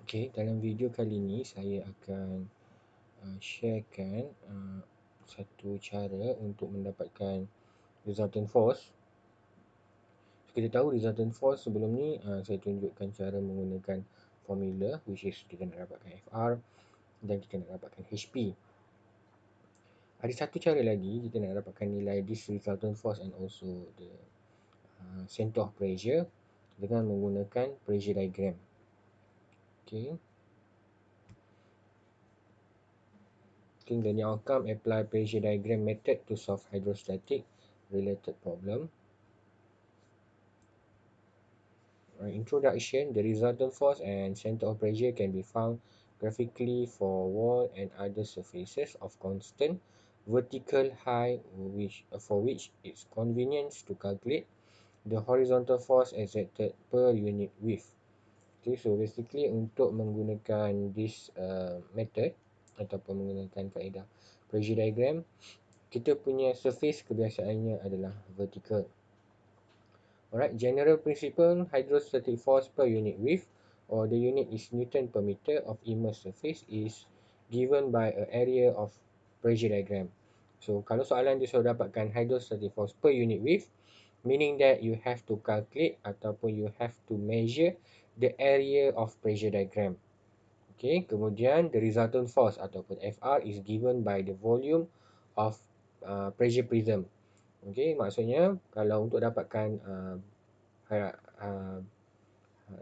Okey, dalam video kali ini saya akan sharekan satu cara untuk mendapatkan resultant force. So, kita tahu resultant force sebelum ni saya tunjukkan cara menggunakan formula, which is kita nak dapatkan FR dan kita nak dapatkan HP. Ada satu cara lagi kita nak dapatkan nilai this resultant force and also the center of pressure dengan menggunakan pressure diagram. Okay. In the outcome, apply pressure diagram method to solve hydrostatic related problem. Introduction. The resultant force and center of pressure can be found graphically for wall and other surfaces of constant vertical height for which it's convenient to calculate the horizontal force exerted per unit width. Okay, so basically untuk menggunakan this method ataupun menggunakan kaedah pressure diagram, kita punya surface kebiasaannya adalah vertical. Alright, general principle, hydrostatic force per unit width or the unit is Newton per meter of immersed surface is given by an area of pressure diagram. So kalau soalan dia suruh dapatkan hydrostatic force per unit width, meaning that you have to calculate ataupun you have to measure the area of pressure diagram. Okay, kemudian the resultant force ataupun FR is given by the volume of pressure prism. Okay, maksudnya kalau untuk dapatkan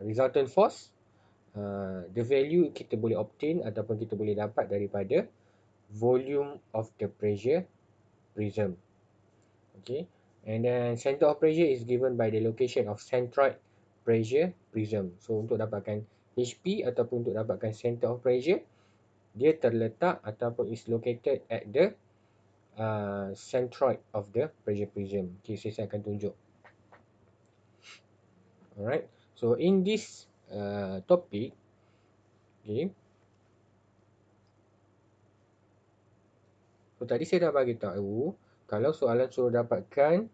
resultant force, the value kita boleh obtain ataupun kita boleh dapat daripada volume of the pressure prism. Okay, and then center of pressure is given by the location of centroid pressure prism. So untuk dapatkan HP ataupun untuk dapatkan center of pressure, dia terletak ataupun is located at the centroid of the pressure prism. Okay, saya akan tunjuk. Alright, so in this topic, okay, so tadi saya dah bagi tahu kalau soalan suruh dapatkan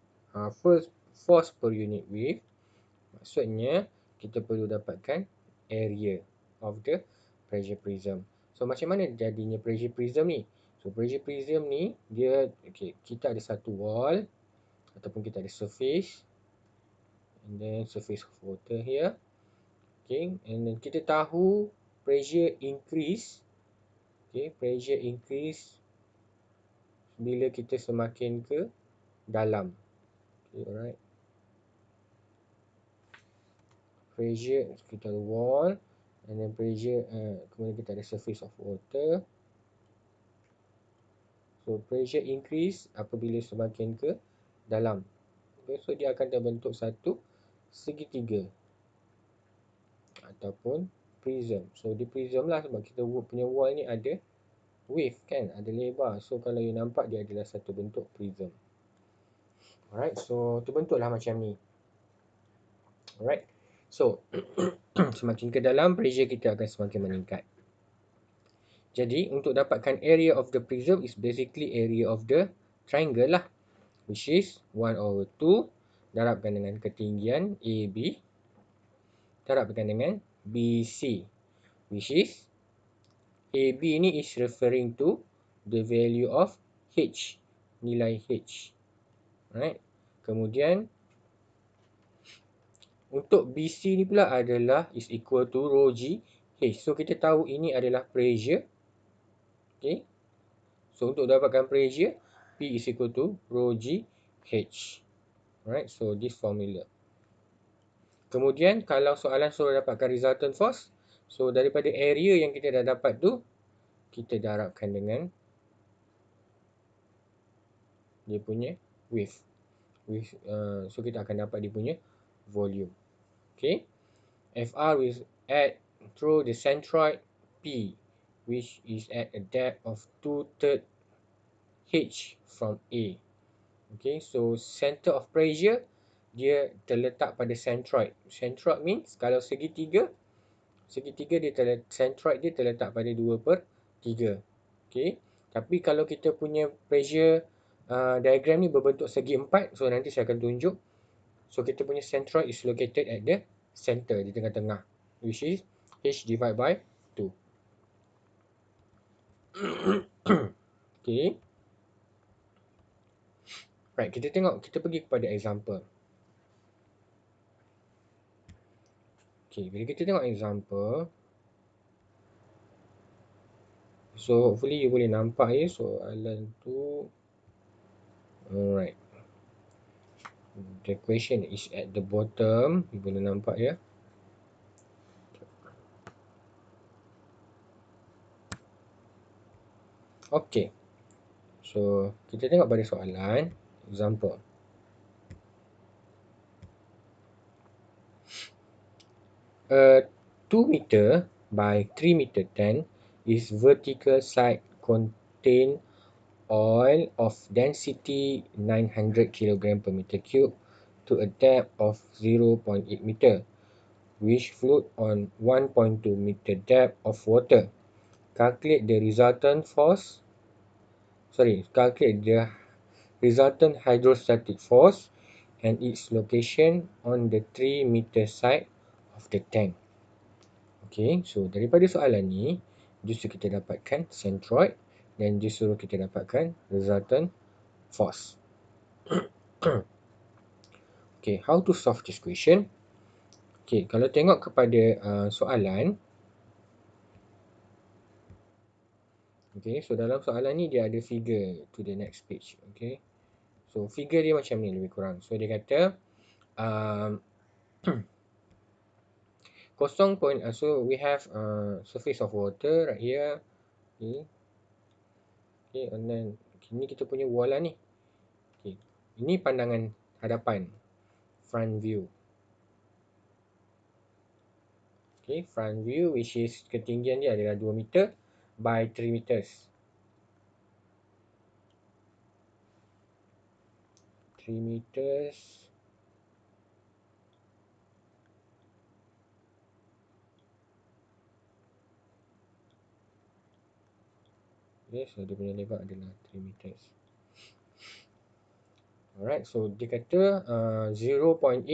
first force per unit width, maksudnya kita perlu dapatkan area of the pressure prism. So macam mana jadinya pressure prism ni? So pressure prism ni dia, okay, kita ada satu wall ataupun kita ada surface, and then surface of water here. Okay, and then kita tahu pressure increase. Okay, pressure increase bila kita semakin ke dalam. Okay, alright. Pressure, kita ada wall, and then pressure, kemudian kita ada surface of water. So pressure increase apabila semakin ke dalam. Okay, so dia akan terbentuk satu segitiga ataupun prism. So di prism lah sebab kita punya wall ni ada width kan, ada lebar. So kalau you nampak dia adalah satu bentuk prism. Alright, so terbentuklah macam ni. Alright, so semakin ke dalam pressure kita akan semakin meningkat. Jadi untuk dapatkan area of the prism is basically area of the triangle lah, which is 1/2 darabkan dengan ketinggian AB darabkan dengan BC, which is AB ni is referring to the value of H, nilai H. Alright, kemudian untuk BC ni pula adalah is equal to rho G H. So kita tahu ini adalah pressure. Okay, so untuk dapatkan pressure, P is equal to rho G H. Alright, so this formula. Kemudian kalau soalan suruh dapatkan resultant force, so daripada area yang kita dah dapat tu, kita darabkan dengan dia punya width. So kita akan dapat dia punya volume. Okay, FR is at through the centroid P, which is at a depth of 2/3 H from A. Okay, so center of pressure dia terletak pada centroid. Centroid means kalau segitiga dia centroid dia terletak pada 2/3. Okay, tapi kalau kita punya pressure diagram ni berbentuk segi empat, so nanti saya akan tunjuk. So kita punya centroid is located at the center, di tengah-tengah, which is H divided by 2. Okay. Right, kita pergi kepada example. Okay, bila kita tengok example, so hopefully you boleh nampak soalan tu. Alright. The question is at the bottom. You boleh nampak ya. Okay. So, kita tengok pada soalan. Example. A 2 meter by 3 meter tank is vertical side contain oil of density 900 kg per meter cube to a depth of 0.8 meter, which float on 1.2 meter depth of water. Calculate the resultant hydrostatic force and its location on the 3 meter side of the tank. Okay, so daripada soalan ni, justru kita dapatkan centroid dan justru kita dapatkan resultant force. Okay, how to solve this question? Okay, kalau tengok kepada soalan. Okay, so dalam soalan ni dia ada figure to the next page. Okay, so figure dia macam ni lebih kurang. So dia kata so we have surface of water right here. Okay, and then ini kita punya wall lah ni. Okay, ini pandangan hadapan, front view. Okay, front view which is ketinggian dia adalah 2 meter by 3 meters. 3 meters. Okay, so dia punya lebar adalah 3 meters. Alright, so dia kata 0.8,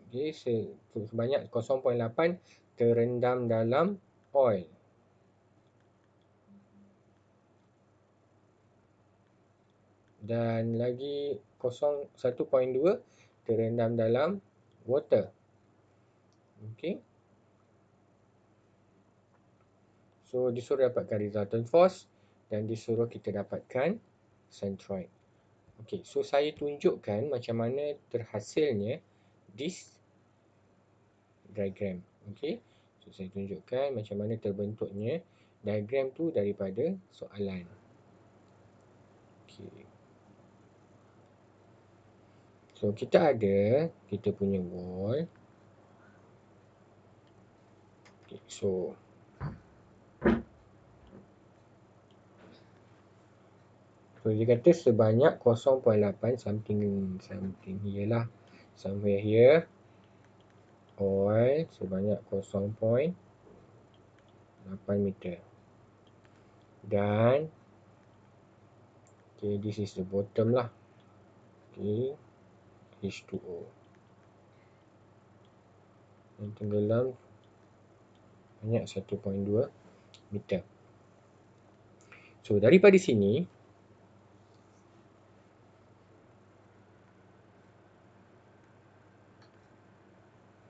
okay, sebanyak 0.8 terendam dalam oil. Dan lagi 1.2 terendam dalam water. Okay. So disuruh dapatkan resultant force dan disuruh kita dapatkan centroid. Okay, so saya tunjukkan macam mana terhasilnya this diagram. Okay, so saya tunjukkan macam mana terbentuknya diagram tu daripada soalan. Okay. So kita punya wall. Okay, so dia kata sebanyak 0.8 something here lah. Somewhere here. Oil sebanyak 0.8 meter. Dan okay, this is the bottom lah. Okay, H2O. Yang tenggelam banyak 1.2 meter. So daripada sini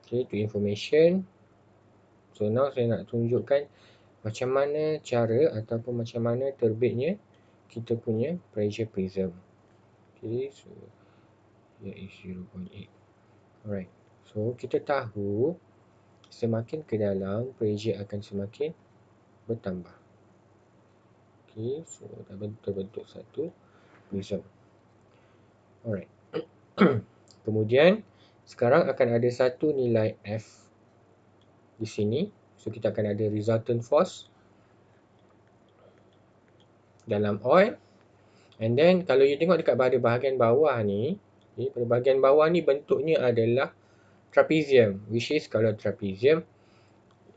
okay, to information. So now saya nak tunjukkan macam mana cara ataupun macam mana terbitnya kita punya pressure prism. Okay, so here is 0.8. Alright, so kita tahu semakin ke dalam pressure akan semakin bertambah. Okay, so dah terbentuk satu prism. Alright. Kemudian sekarang akan ada satu nilai F di sini. So kita akan ada resultant force dalam oil. And then kalau you tengok dekat pada bahagian bawah ni, okay, pada bahagian bawah ni bentuknya adalah trapezium, which is kalau trapezium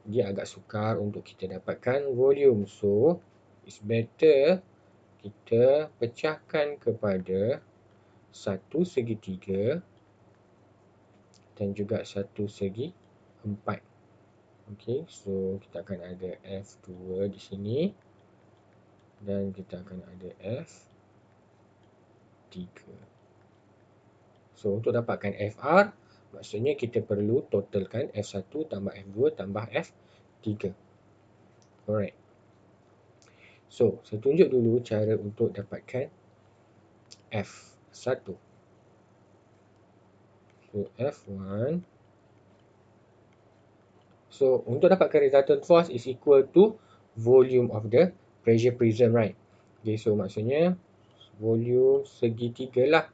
dia agak sukar untuk kita dapatkan volume. So it's better kita pecahkan kepada 1/3 dan juga 1/4. Okey, so kita akan ada F2 di sini dan kita akan ada F3. So untuk dapatkan FR, maksudnya kita perlu totalkan F1 tambah F2 tambah F3. Alright. So, saya tunjuk dulu cara untuk dapatkan F1. So, F1. So, untuk dapatkan resultant force is equal to volume of the pressure prism, right? Okay, so maksudnya volume segitiga lah.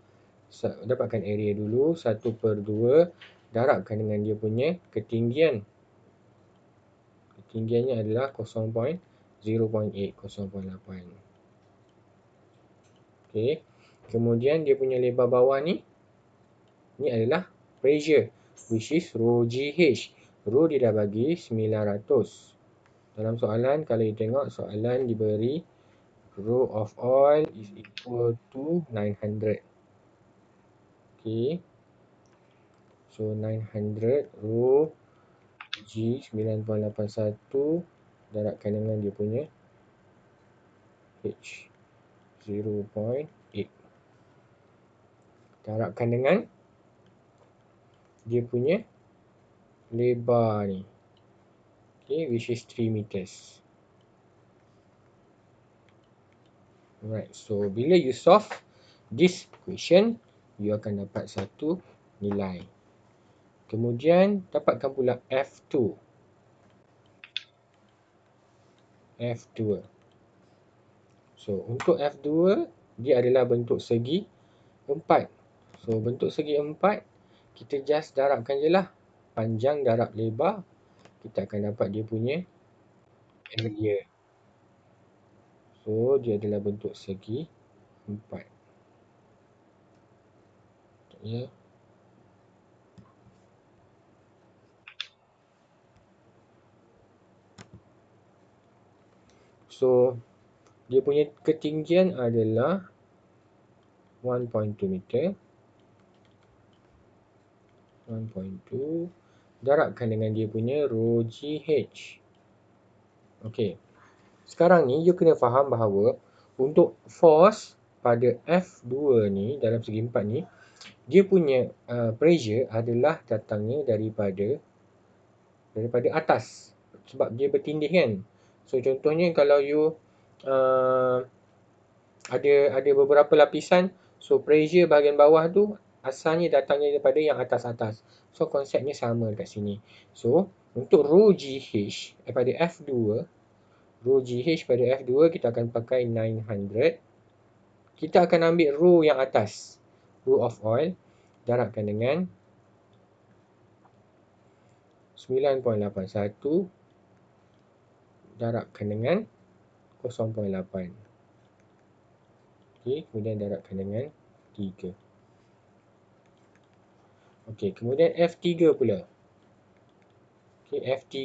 Dapatkan area dulu, 1/2, darabkan dengan dia punya ketinggian. Ketinggiannya adalah 0.8, 0.8. Okay. Kemudian dia punya lebar bawah ni adalah pressure, which is rho GH. Rho dia dah bagi 900. Dalam soalan, kalau you tengok soalan diberi rho of oil is equal to 900. Okay. So 900 rho G 9.81 darabkan dengan dia punya H 0.8. Darabkan dengan dia punya lebar ni. Okay, which is 3 meters. Alright, so bila you solve this question, you akan dapat satu nilai. Kemudian dapatkan pula F2. F2. So untuk F2, dia adalah bentuk segi 4. So bentuk segi 4, kita just darabkan je lah. Panjang darab lebar, kita akan dapat dia punya area. So dia adalah bentuk segi 4. Ya. So dia punya ketinggian adalah 1.2 meter. 1.2 darabkan dengan dia punya rho GH. Okey. Sekarang ni you kena faham bahawa untuk force pada F2 ni dalam segi 4 ni, dia punya pressure adalah datangnya daripada atas, sebab dia bertindih kan. So contohnya kalau you ada beberapa lapisan, so pressure bahagian bawah tu asalnya datangnya daripada yang atas-atas. So konsepnya sama dekat sini. So untuk rho GH pada F2, rho GH pada F2 kita akan pakai 900. Kita akan ambil rho yang atas, rho of oil, darabkan dengan 9.81 darabkan dengan 0.8. Okey, kemudian darabkan dengan 3. Okey, kemudian F3 pula. Okey, F3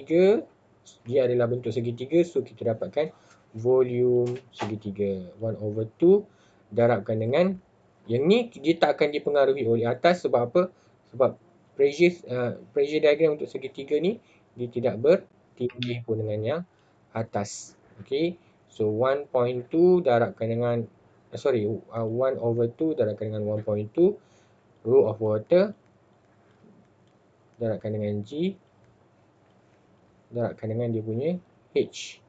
dia adalah bentuk segitiga, so kita dapatkan volume segitiga 1/2 darabkan dengan yang ni dia tak akan dipengaruhi oleh atas. Sebab apa? Sebab pressure diagram untuk segitiga ni dia tidak bertindih pun dengan yang atas. Okey. So 1.2 darabkan dengan 1/2 darabkan dengan 1.2 rho of water darabkan dengan G darabkan dengan dia punya H.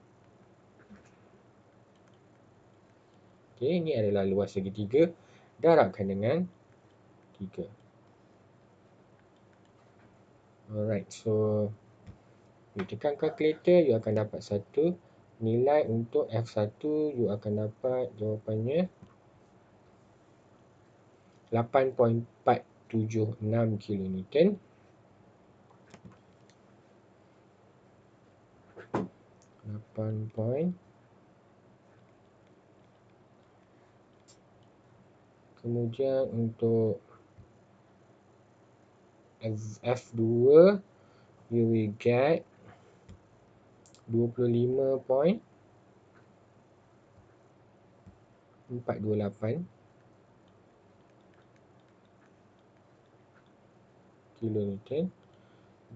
Okey, ini adalah luas segitiga darabkan dengan 3. Alright, so you tekan calculator, you akan dapat satu nilai untuk F1, you akan dapat jawapannya 8.476 kilonewton. 8. Kemudian untuk F2, you will get 25.428 kilonewton.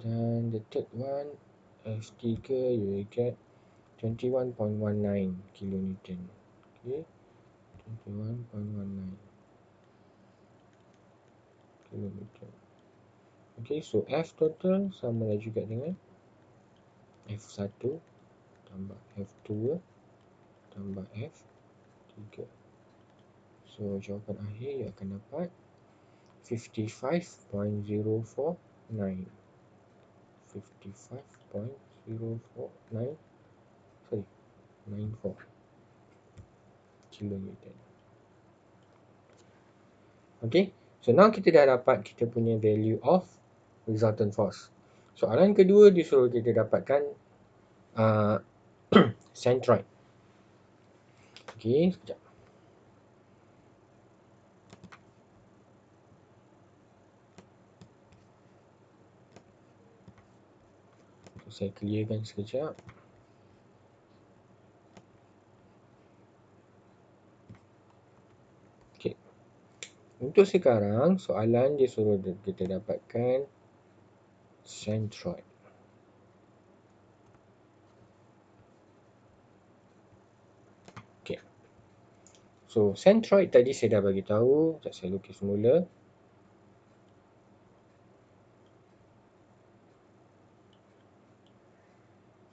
Dan the third one F3 you will get 21.19 kilonewton. Okay, 21.19 kilonewton. Okay, so F total sama lah juga dengan F1 tambah F2 tambah F3. So jawapan akhir you akan dapat 55.049. 55.049 94 kilonewton. Okay, so now kita dah dapat kita punya value of resultant force. Soalan kedua dia suruh kita dapatkan centroid. Okay, sekejap. Saya clearkan sekejap. Okay, untuk sekarang soalan dia suruh kita dapatkan centroid. Okay, so centroid tadi saya dah bagi tahu. Sekejap saya lukis semula.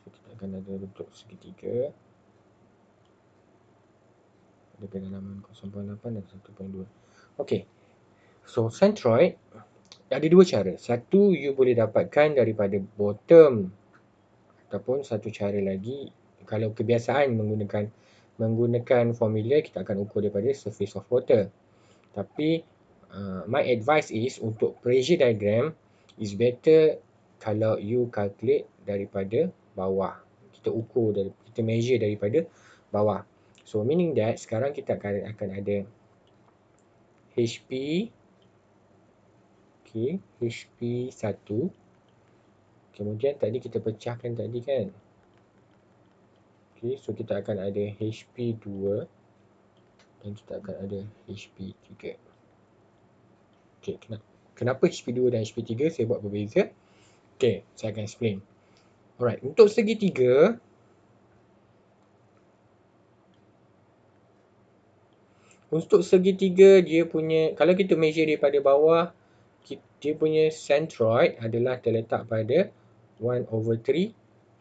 So, kita akan ada bentuk segitiga. Ada kedalaman 0.8 dan 1.2. Okay, so centroid ada dua cara. Satu, you boleh dapatkan daripada bottom, ataupun satu cara lagi, kalau kebiasaan menggunakan formula, kita akan ukur daripada surface of water. Tapi my advice is untuk pressure diagram is better kalau you calculate daripada bawah. Kita ukur, kita measure daripada bawah. So meaning that sekarang kita akan ada HP, okay, HP1. Kemudian tadi kita pecahkan tadi kan. Okay, so kita akan ada HP2 dan kita akan ada HP3. Okay, kenapa HP2 dan HP3 saya buat berbeza? Okay, saya akan explain. Alright, untuk segitiga, dia punya, kalau kita measure daripada bawah, dia punya centroid adalah terletak pada 1/3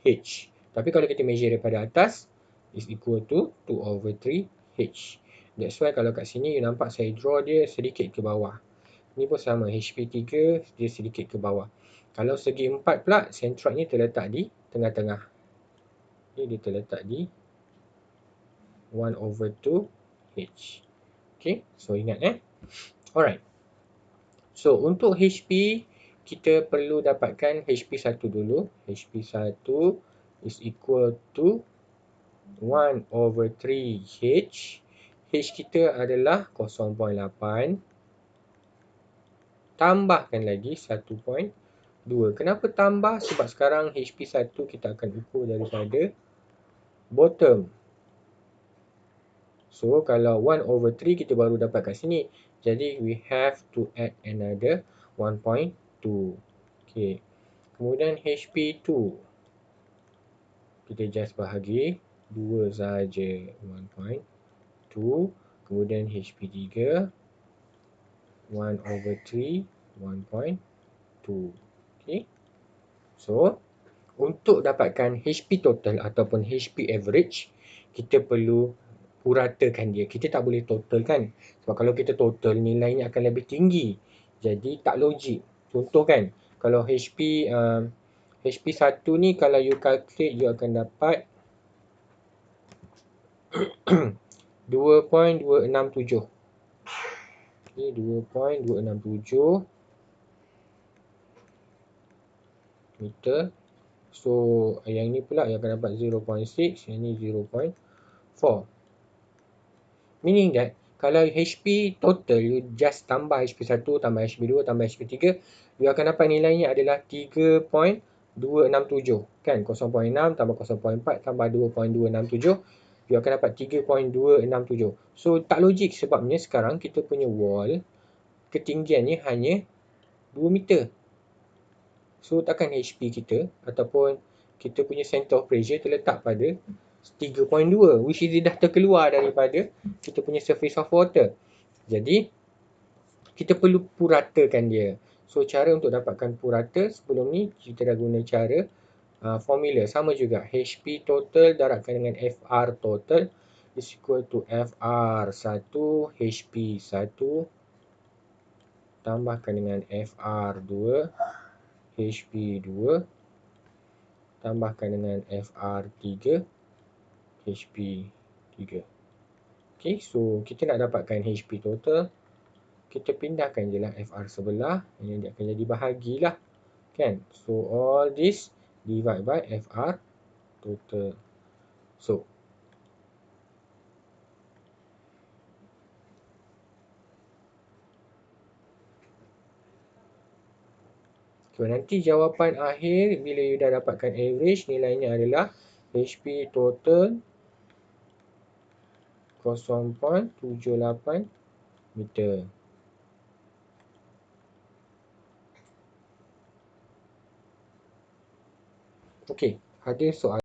H. Tapi kalau kita measure daripada atas, is equal to 2/3 H. That's why kalau kat sini you nampak saya draw dia sedikit ke bawah. Ni pun sama, HP3 dia sedikit ke bawah. Kalau segi 4 pula, centroid ni terletak di tengah-tengah. Dia terletak di 1/2 H. Okay, so ingat Alright. So untuk HP, kita perlu dapatkan HP1 dulu. HP1 is equal to 1/3 H. H kita adalah 0.8. Tambahkan lagi 1.2. Kenapa tambah? Sebab sekarang HP1 kita akan ukur daripada bottom. So kalau 1/3 kita baru dapat kat sini. Jadi we have to add another 1.2. Okay. Kemudian HP2. Kita just bahagi 2 saja 1.2. Kemudian HP3 1/3 1.2. Okay. So untuk dapatkan HP total ataupun HP average, kita perlu puratakan dia. Kita tak boleh total kan. Sebab kalau kita total, nilainya akan lebih tinggi. Jadi tak logik. Contoh kan, kalau HP1 ni kalau you calculate, you akan dapat 2.267. Okay, 2.267 meter. So yang ni pula you akan dapat 0.6, yang ni 0.4. Meaning that kalau HP total you just tambah HP1 tambah HP2 tambah HP3, you akan dapat nilainya adalah 3.267 kan. 0.6 tambah 0.4 tambah 2.267, you akan dapat 3.267. So tak logik sebabnya sekarang kita punya wall ketinggiannya hanya 2 meter. So takkan HP kita ataupun kita punya center of pressure terletak pada 3.2, which is dia dah terkeluar daripada kita punya surface of water. Jadi kita perlu puratakan dia. So cara untuk dapatkan purata, sebelum ni kita dah guna cara formula sama juga, HP total darabkan dengan FR total is equal to FR1 HP1 tambahkan dengan FR2 HP2 tambahkan dengan FR3 HP3. Okay, so kita nak dapatkan HP total, kita pindahkan je lah FR sebelah, yang dia akan jadi bahagilah, kan? So all this divide by FR total. So nanti jawapan akhir bila you dah dapatkan average, nilainya adalah HP total 0.78 meter. Okey, ada soalan?